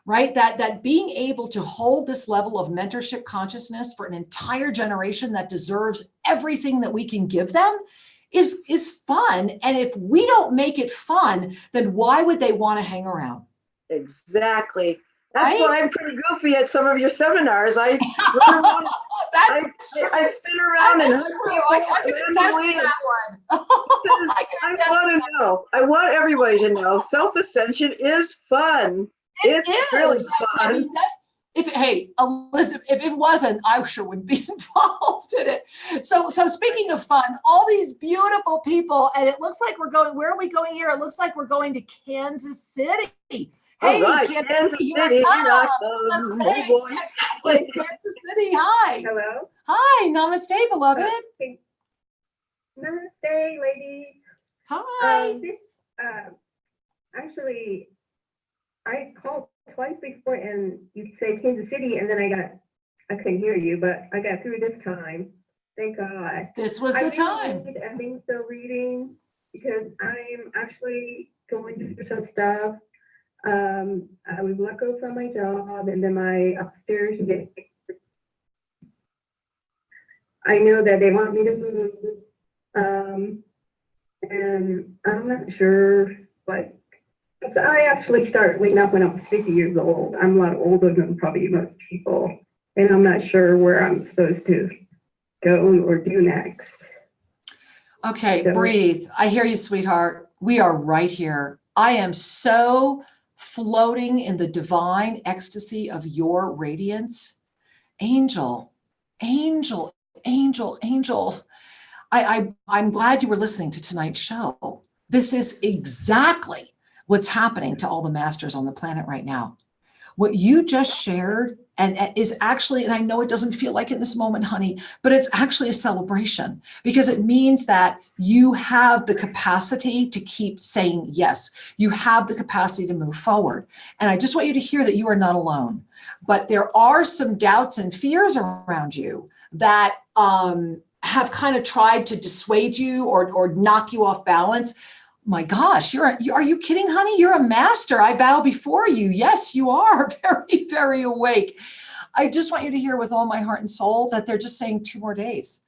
right? That being able to hold this level of mentorship consciousness for an entire generation that deserves everything that we can give them is fun. And if we don't make it fun, then why would they want to hang around? Exactly. That's why I'm pretty goofy at some of your seminars. I run around, I spin around and I can attest to that one. I want everybody to know self-ascension is fun. It's really fun. I mean, hey, Elizabeth, if it wasn't, I sure wouldn't be involved in it. So speaking of fun, all these beautiful people, and it looks like we're going, where are we going here? It looks like we're going to Kansas City. Hey, right. Kansas City, exactly. Kansas City, hi. Hello. Hi, namaste, beloved. Namaste, ladies. Hi. Actually, I called twice before, and you'd say Kansas City, and then I couldn't hear you, but I got through this time. Thank God. This was the time. I think so, reading, because I'm actually going through some stuff. I was let go from my job, and then my upstairs. I know that they want me to move, and I'm not sure, but I actually started waking up when I was 50 years old. I'm a lot older than probably most people, and I'm not sure where I'm supposed to go or do next. Okay, so, breathe. I hear you, sweetheart. We are right here. I am so floating in the divine ecstasy of your radiance. Angel, angel, angel, angel. I'm glad you were listening to tonight's show. This is exactly what's happening to all the masters on the planet right now. What you just shared and is actually, and I know it doesn't feel like it in this moment, honey, but it's actually a celebration, because it means that you have the capacity to keep saying yes. You have the capacity to move forward. And I just want you to hear that you are not alone. But there are some doubts and fears around you that have kind of tried to dissuade you or knock you off balance. My gosh, are you kidding, honey? You're a master. I bow before you. Yes, you are very, very awake. I just want you to hear with all my heart and soul that they're just saying 2 more days.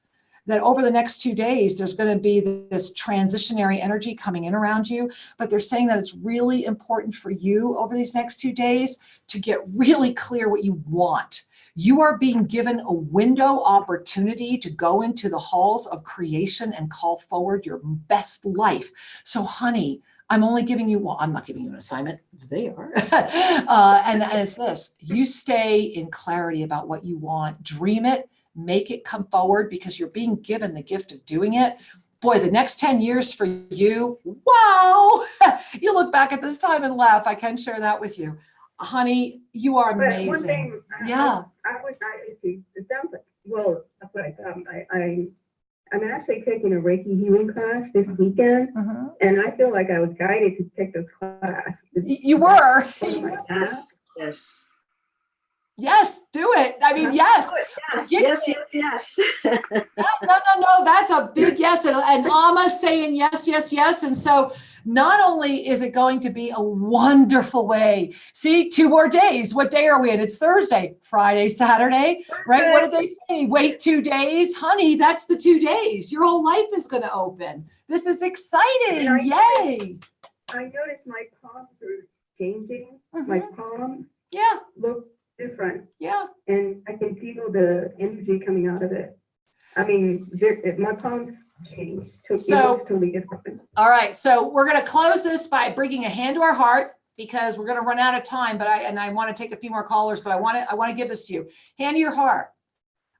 That over the next 2 days, there's going to be this transitionary energy coming in around you. But they're saying that it's really important for you over these next 2 days to get really clear what you want. You are being given a window opportunity to go into the halls of creation and call forward your best life. So, honey, I'm only giving you, well, I'm not giving you an assignment. They are. And it's this: you stay in clarity about what you want, dream it, make it come forward, because you're being given the gift of doing it. Boy, the next 10 years for you, wow. You look back at this time and laugh. I can share that with you. Honey, you are amazing. But one thing, yeah. It sounds like, well, that's what I thought. I'm actually taking a Reiki healing class this weekend, and I feel like I was guided to take this class. You were. Yes. Yes, do it. I mean, yes. Yes. No. That's a big yes. And Ama's saying yes. And so not only is it going to be a wonderful way. See, 2 more days. What day are we in? It's Thursday, Friday, Saturday, right? What did they say? Wait 2 days. Honey, that's the 2 days. Your whole life is going to open. This is exciting. Yay. I noticed my palms are changing. My palms look different. Yeah. And I can feel the energy coming out of it. I mean, my palms changed. So totally different. All right. So we're going to close this by bringing a hand to our heart, because we're going to run out of time, but I want to take a few more callers, but I want to give this to you. Hand to your heart.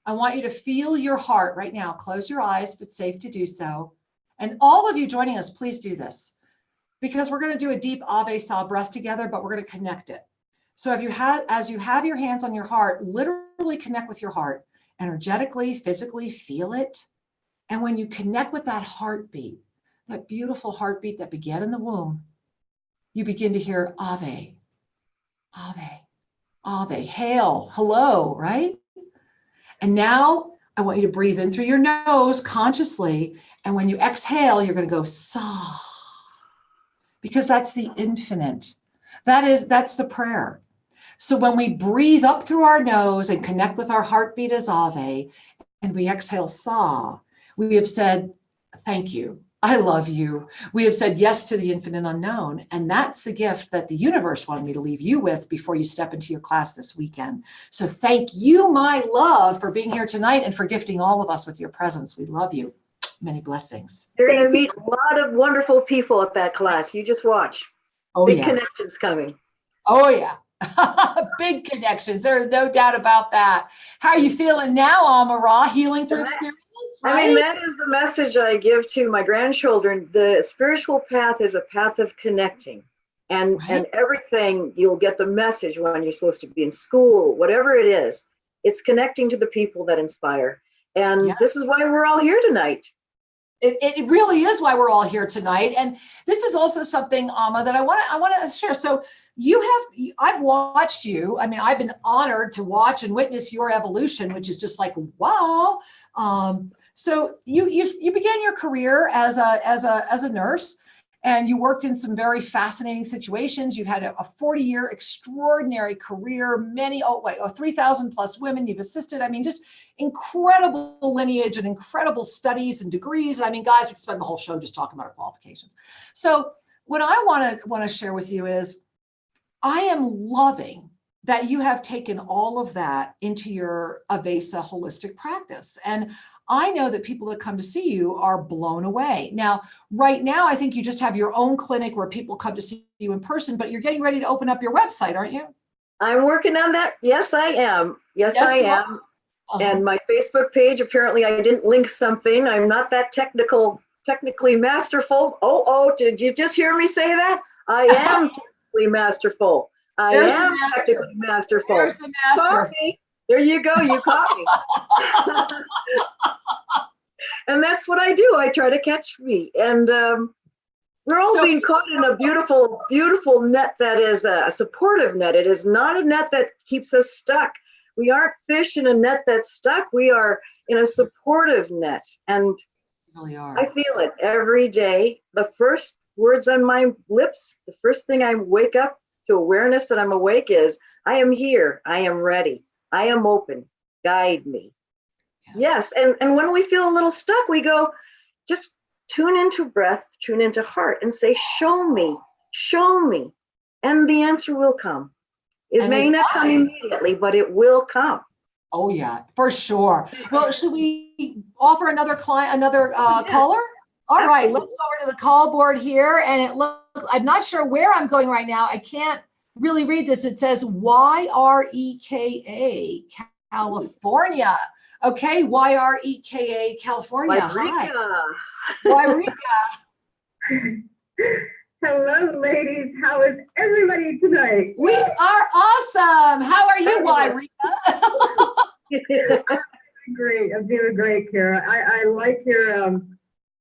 I want you to feel your heart right now. Close your eyes if it's safe to do so. And all of you joining us, please do this, because we're going to do a deep Ave Sa breath together, but we're going to connect it. So as you have your hands on your heart, literally connect with your heart, energetically, physically, feel it. And when you connect with that heartbeat, that beautiful heartbeat that began in the womb, you begin to hear Ave, Ave, Ave, hail, hello, right? And now I want you to breathe in through your nose consciously. And when you exhale, you're going to go Sa, because that's the infinite. That's the prayer. So when we breathe up through our nose and connect with our heartbeat as Ave, and we exhale Sa, we have said, thank you. I love you. We have said yes to the infinite unknown. And that's the gift that the universe wanted me to leave you with before you step into your class this weekend. So thank you, my love, for being here tonight and for gifting all of us with your presence. We love you. Many blessings. You're going to meet a lot of wonderful people at that class. You just watch. Big connections coming. Oh, yeah. Big connections. There's no doubt about that. How are you feeling now, AmaRa? Healing through experience, right? I mean, that is the message I give to my grandchildren. The spiritual path is a path of connecting. And everything, you'll get the message when you're supposed to be in school, whatever it is. It's connecting to the people that inspire. And this is why we're all here tonight. It really is why we're all here tonight. And this is also something, Ama, that I want to share. So I've watched you. I mean, I've been honored to watch and witness your evolution, which is just like, wow. So you began your career as a nurse, and you worked in some very fascinating situations. You've had a 40-year extraordinary career, 3,000 plus women you've assisted. I mean, just incredible lineage and incredible studies and degrees. I mean, guys, we could spend the whole show just talking about our qualifications. So what I want to share with you is, I am loving that you have taken all of that into your Avesa holistic practice. And I know that people that come to see you are blown away. Now, right now, I think you just have your own clinic where people come to see you in person, but you're getting ready to open up your website, aren't you? I'm working on that. Yes, I am. Yes, I am. And my Facebook page, apparently I didn't link something. I'm not that technically masterful. Oh, did you just hear me say that? I am technically masterful. I There's am the master. technically masterful. There's the master. Caught me. There you go. You caught me. And that's what I do. I try to catch me. And we're all being caught in a beautiful, beautiful net that is a supportive net. It is not a net that keeps us stuck. We aren't fish in a net that's stuck. We are in a supportive net. And really are. I feel it every day. The first words on my lips, the first thing I wake up to awareness that I'm awake is, I am here. I am ready. I am open. Guide me. Yes. And when we feel a little stuck, we go, just tune into breath, tune into heart, and say, show me, show me. And the answer will come. It may not come immediately, but it will come. Oh yeah, for sure. Well, should we offer another client, another caller? All right, let's go over to the call board here. And it looks, I'm not sure where I'm going right now. I can't really read this. It says YREKA, California. Okay, YREKA, California. Hi. Yreka. Hello, ladies. How is everybody tonight? We are awesome. How are you, Yreka? Great. I'm doing great, Kara. I like your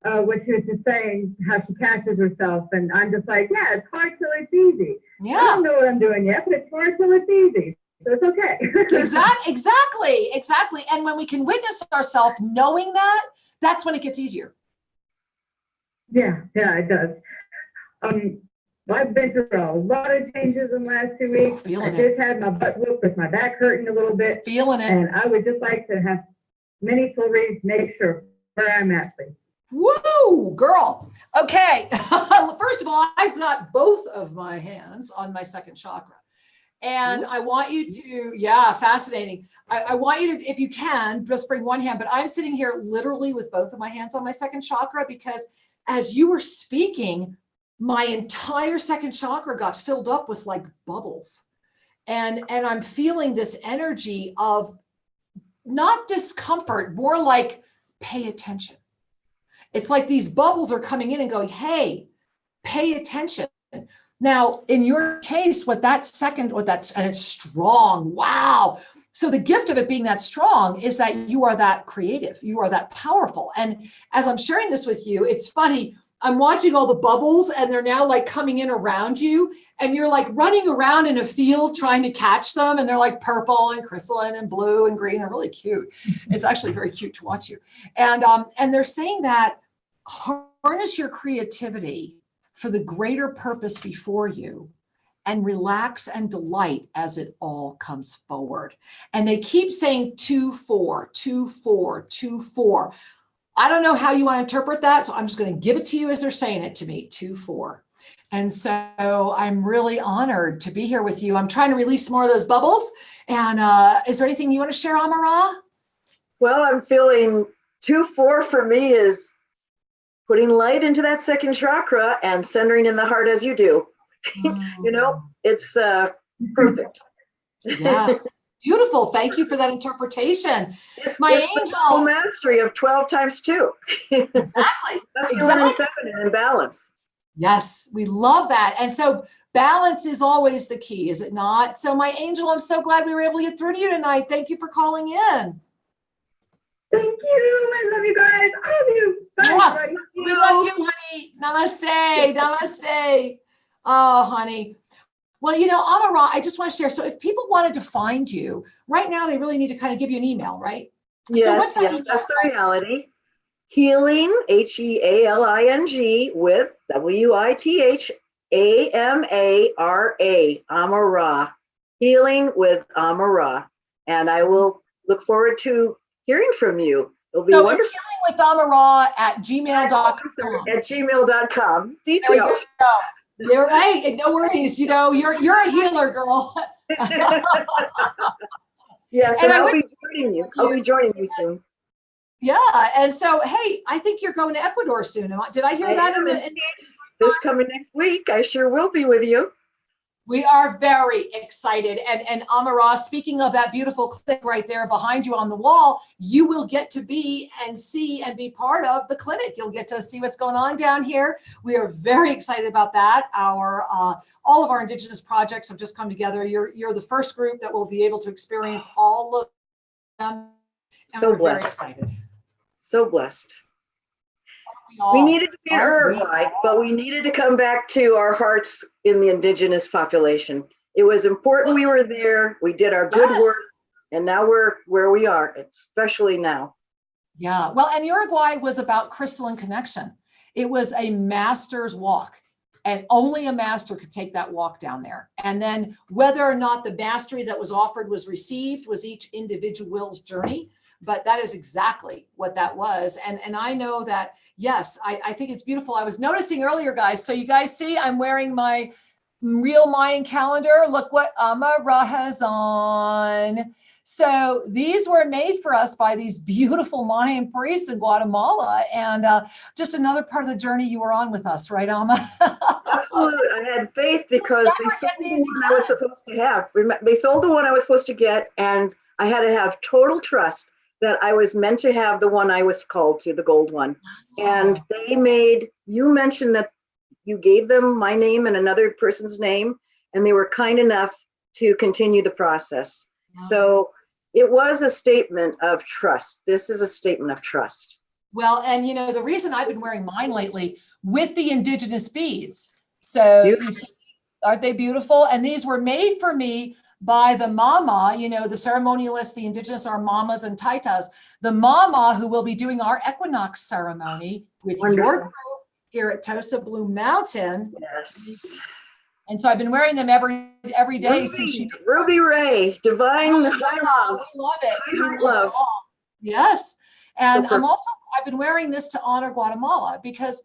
what she was just saying, how she catches herself, and I'm just like, yeah, it's hard till it's easy. Yeah. I don't know what I'm doing yet, but it's hard till it's easy. So it's okay. Exactly. And when we can witness ourselves knowing that, that's when it gets easier. Yeah, it does. I've been through a lot of changes in the last 2 weeks. I just had my butt whooped with my back hurting a little bit. Feeling it. And I would just like to have many full reads, make sure where I'm at, please. Woo, girl. Okay. First of all, I've got both of my hands on my second chakra. And I want you to, fascinating. I want you to, if you can, just bring one hand, but I'm sitting here literally with both of my hands on my second chakra, because as you were speaking, my entire second chakra got filled up with like bubbles. And I'm feeling this energy of not discomfort, more like pay attention. It's like these bubbles are coming in and going, hey, pay attention. Now, in your case, and it's strong. Wow. So the gift of it being that strong is that you are that creative. You are that powerful. And as I'm sharing this with you, it's funny. I'm watching all the bubbles and they're now like coming in around you, and you're like running around in a field trying to catch them. And they're like purple and crystalline and blue and green. They're really cute. It's actually very cute to watch you. And they're saying that harness your creativity for the greater purpose before you, and relax and delight as it all comes forward. And they keep saying 2-4, 2-4, 2-4. I don't know how you want to interpret that, so I'm just going to give it to you as they're saying it to me, 2-4. And so I'm really honored to be here with you. I'm trying to release more of those bubbles. And is there anything you want to share, AmaRa? Well, I'm feeling 2-4 for me is putting light into that second chakra and centering in the heart as you do. You know, it's perfect. Yes. Beautiful. Thank you for that interpretation. It's my angel mastery of 12 times 2. Exactly. Masculine and feminine in balance. Yes, we love that. And so balance is always the key, is it not? So my angel, I'm so glad we were able to get through to you tonight. Thank you for calling in. Thank you. I love you guys. I love you. Bye. We love you, honey. Namaste. Namaste. Oh, honey. Well, you know, AmaRa, I just want to share. So if people wanted to find you right now, they really need to kind of give you an email, right? Yes, so what's that yes, email? That's the reality. Healing, HEALING, with WITHAMARA, AmaRa. Healing with AmaRa. And I will look forward to hearing from you. It'll be wonderful. It's healingwithAmaRa at gmail.com. At gmail.com. Details. Hey, no worries. You know, you're a healer, girl. Yes, and I'll be joining you. I'll be joining you soon. Yeah, and so hey, I think you're going to Ecuador soon. Did I hear that in this coming next week? I sure will be with you. We are very excited. And AmaRa, speaking of that beautiful clinic right there behind you on the wall, you will get to be and see and be part of the clinic. You'll get to see what's going on down here. We are very excited about that. All of our Indigenous projects have just come together. You're the first group that will be able to experience all of them. And So we're blessed. very excited. So blessed. We needed to be in Uruguay, but we needed to come back to our hearts in the Indigenous population. It was important we were there. We did our good work, and now we're where we are, especially now. Yeah, well, and Uruguay was about crystalline connection. It was a master's walk, and only a master could take that walk down there. And then whether or not the mastery that was offered was received was each individual's journey. But that is exactly what that was. And I know that, yes, I think it's beautiful. I was noticing earlier, guys, so you guys see I'm wearing my real Mayan calendar. Look what AmaRa has on. So these were made for us by these beautiful Mayan priests in Guatemala. And just another part of the journey you were on with us, right, Ama? Absolutely. I had faith because they sold the one I was supposed to have. They sold the one I was supposed to get, and I had to have total trust that I was meant to have the one I was called to, the gold one. And you mentioned that you gave them my name and another person's name, and they were kind enough to continue the process. So it was a statement of trust. This is a statement of trust. Well, and you know, the reason I've been wearing mine lately with the Indigenous beads. So you see, aren't they beautiful? And these were made for me by the mama, you know, the ceremonialists, the Indigenous are mamas and taitas, the mama who will be doing our equinox ceremony with your group here at Tosa Blue Mountain. Yes. And so I've been wearing them every day since she. Ruby Ray, divine. We love it. We love it all. Yes. And I've been wearing this to honor Guatemala because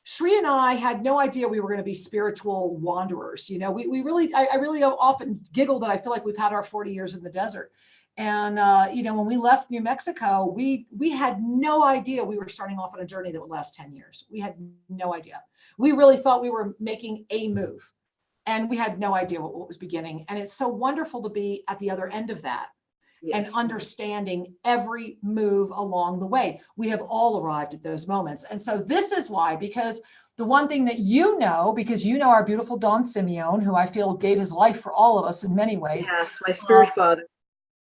Shri and I had no idea we were going to be spiritual wanderers. You know, I really often giggle that I feel like we've had our 40 years in the desert. And, you know, when we left New Mexico, we had no idea we were starting off on a journey that would last 10 years. We had no idea. We really thought we were making a move, and we had no idea what was beginning. And it's so wonderful to be at the other end of that. Yes. And understanding every move along the way. We have all arrived at those moments. And so this is why, because the one thing that you know, because you know our beautiful Don Simeon, who I feel gave his life for all of us in many ways. Yes, my spirit father.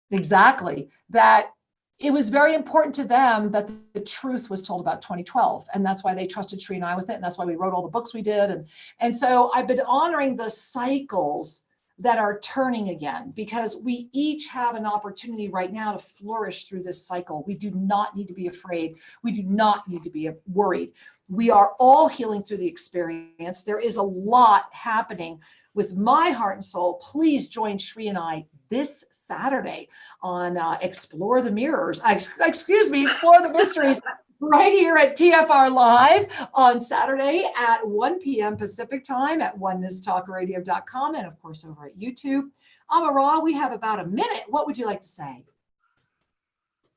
Exactly. That it was very important to them that the truth was told about 2012. And that's why they trusted Shri and I with it. And that's why we wrote all the books we did. And so I've been honoring the cycles that are turning again, because we each have an opportunity right now to flourish through this cycle. We do not need to be afraid. We do not need to be worried. We are all healing through the experience. There is a lot happening with my heart and soul. Please join Shri and I this Saturday on Explore the Mirrors. Explore the Mysteries. Right here at TFR Live on Saturday at 1 p.m. Pacific time at onenesstalkradio.com, and of course over at YouTube. AmaRa, we have about a minute. What would you like to say?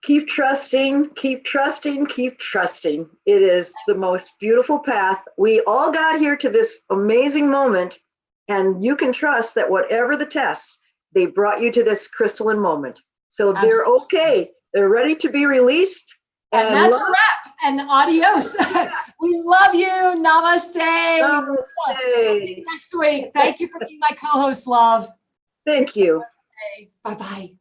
Keep trusting, keep trusting, keep trusting. It is the most beautiful path. We all got here to this amazing moment, and you can trust that whatever the tests, they brought you to this crystalline moment. So they're okay. They're ready to be released. And that's a wrap. And adios. We love you. Namaste. Namaste. We'll see you next week. Thank you for being my co-host, love. Thank you. Bye-bye.